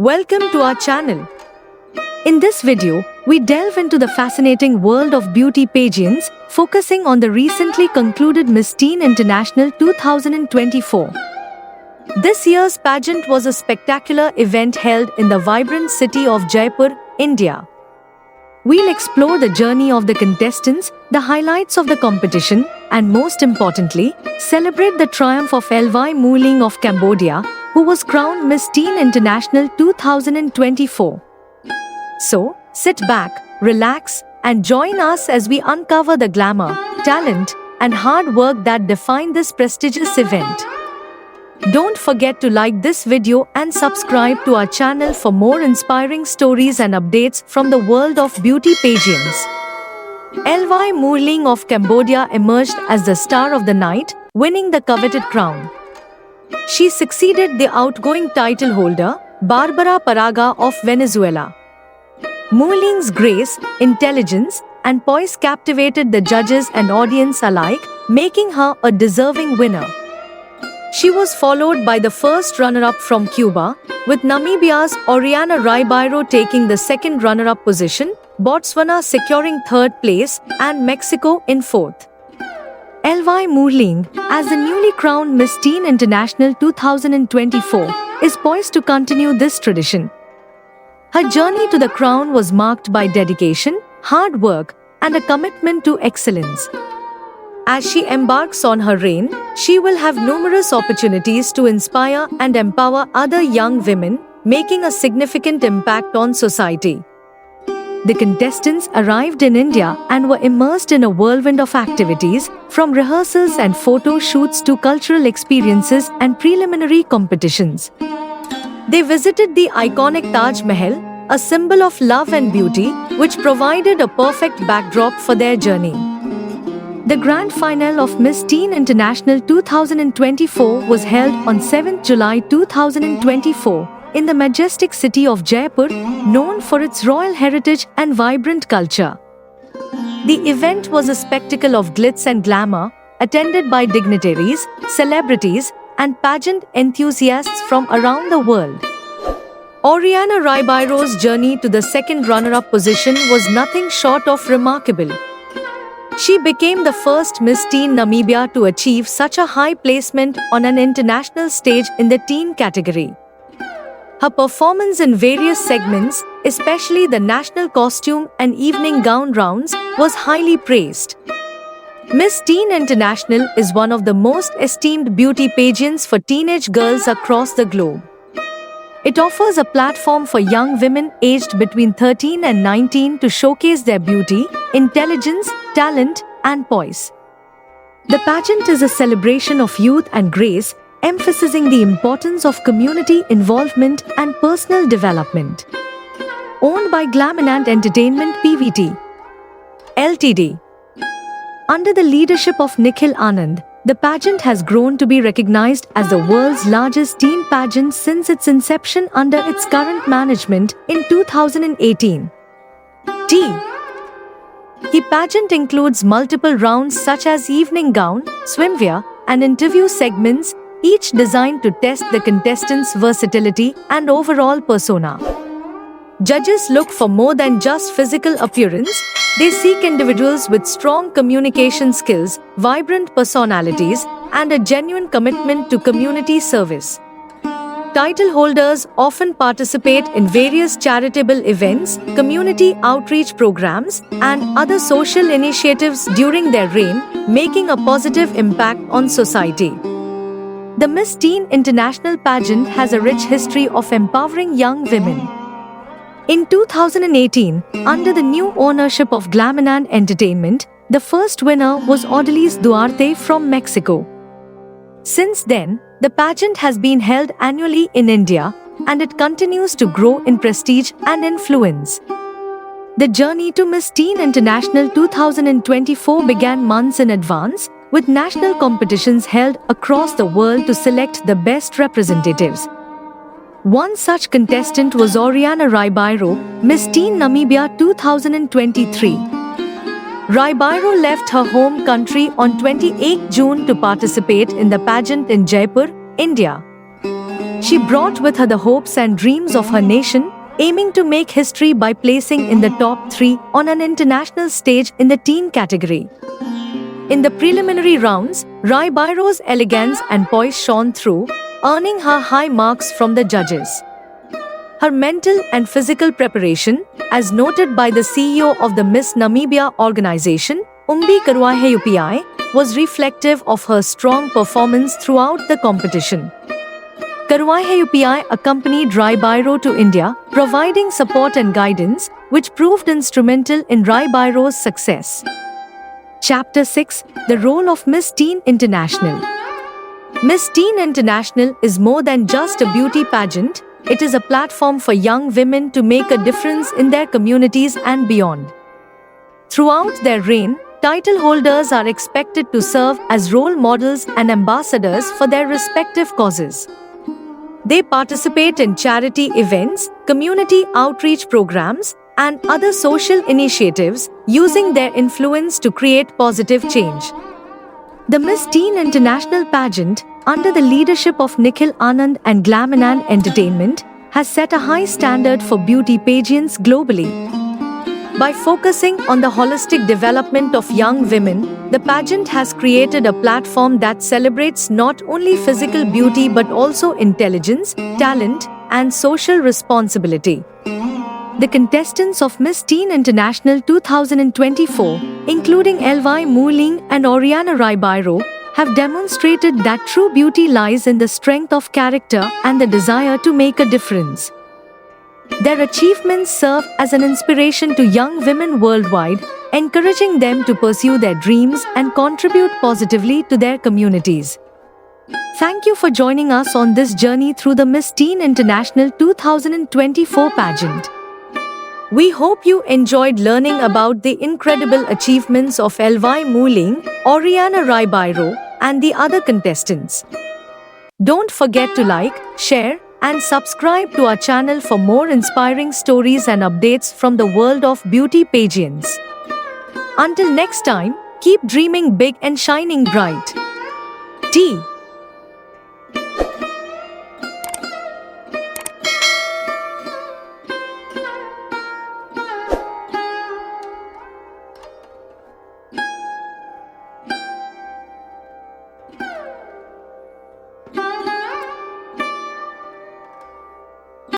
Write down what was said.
Welcome to our channel. In this video, we delve into the fascinating world of beauty pageants, focusing on the recently concluded Miss Teen International 2024. This year's pageant was a spectacular event held in the vibrant city of Jaipur, India. We'll explore the journey of the contestants, the highlights of the competition, and most importantly, celebrate the triumph of Elvy Muling of Cambodia, who was crowned Miss Teen International 2024. So, sit back, relax, and join us as we uncover the glamour, talent, and hard work that define this prestigious event. Don't forget to like this video and subscribe to our channel for more inspiring stories and updates from the world of beauty pageants. Elvy Muling of Cambodia emerged as the star of the night, winning the coveted crown. She succeeded the outgoing title holder, Barbara Paraga of Venezuela. Muling's grace, intelligence, and poise captivated the judges and audience alike, making her a deserving winner. She was followed by the first runner-up from Cuba, with Namibia's Oriana Ribeiro taking the second runner-up position, Botswana securing third place, and Mexico in fourth. Elvy Muling, as the newly crowned Miss Teen International 2024, is poised to continue this tradition. Her journey to the crown was marked by dedication, hard work, and a commitment to excellence. As she embarks on her reign, she will have numerous opportunities to inspire and empower other young women, making a significant impact on society. The contestants arrived in India and were immersed in a whirlwind of activities, from rehearsals and photo shoots to cultural experiences and preliminary competitions. They visited the iconic Taj Mahal, a symbol of love and beauty, which provided a perfect backdrop for their journey. The grand final of Miss Teen International 2024 was held on 7 July 2024 in the majestic city of Jaipur, known for its royal heritage and vibrant culture. The event was a spectacle of glitz and glamour, attended by dignitaries, celebrities, and pageant enthusiasts from around the world. Oriana Ribeiro's journey to the second runner-up position was nothing short of remarkable. She became the first Miss Teen Namibia to achieve such a high placement on an international stage in the teen category. Her performance in various segments, especially the national costume and evening gown rounds, was highly praised. Miss Teen International is one of the most esteemed beauty pageants for teenage girls across the globe. It offers a platform for young women aged between 13 and 19 to showcase their beauty, intelligence, talent, and poise. The pageant is a celebration of youth and grace, emphasizing the importance of community involvement and personal development. Owned by Glaminant Entertainment Pvt. Ltd. Under the leadership of Nikhil Anand, the pageant has grown to be recognized as the world's largest teen pageant since its inception under its current management in 2018. The pageant includes multiple rounds such as evening gown, swimwear, and interview segments, each designed to test the contestants' versatility and overall persona. Judges look for more than just physical appearance. They seek individuals with strong communication skills, vibrant personalities, and a genuine commitment to community service. Title holders often participate in various charitable events, community outreach programs, and other social initiatives during their reign, making a positive impact on society. The Miss Teen International pageant has a rich history of empowering young women. In 2018, under the new ownership of Glaminant Entertainment, the first winner was Odalys Duarte from Mexico. Since then, the pageant has been held annually in India, and it continues to grow in prestige and influence. The journey to Miss Teen International 2024 began months in advance, with national competitions held across the world to select the best representatives. One such contestant was Oriana Ribeiro, Miss Teen Namibia 2023. Ribeiro left her home country on 28 June to participate in the pageant in Jaipur, India. She brought with her the hopes and dreams of her nation, aiming to make history by placing in the top 3 on an international stage in the teen category. In the preliminary rounds, Rai Bairo's elegance and poise shone through, earning her high marks from the judges. Her mental and physical preparation, as noted by the CEO of the Miss Namibia organization, Umbi Karwahe UPI, was reflective of her strong performance throughout the competition. Karwahe UPI accompanied Rai Bairo to India, providing support and guidance, which proved instrumental in Rai Bairo's success. Chapter 6: The Role of Miss Teen International. Miss Teen International is more than just a beauty pageant, it is a platform for young women to make a difference in their communities and beyond. Throughout their reign, title holders are expected to serve as role models and ambassadors for their respective causes. They participate in charity events, community outreach programs, and other social initiatives, using their influence to create positive change. The Miss Teen International pageant, under the leadership of Nikhil Anand and Glaminan Entertainment, has set a high standard for beauty pageants globally. By focusing on the holistic development of young women, the pageant has created a platform that celebrates not only physical beauty but also intelligence, talent, and social responsibility. The contestants of Miss Teen International 2024, including Elvai Muling and Oriana Rai Bairo, have demonstrated that true beauty lies in the strength of character and the desire to make a difference. Their achievements serve as an inspiration to young women worldwide, encouraging them to pursue their dreams and contribute positively to their communities. Thank you for joining us on this journey through the Miss Teen International 2024 pageant. We hope you enjoyed learning about the incredible achievements of Elvai Muling, Oriana Rai Bairo, and the other contestants. Don't forget to like, share, and subscribe to our channel for more inspiring stories and updates from the world of beauty pageants. Until next time, keep dreaming big and shining bright. T.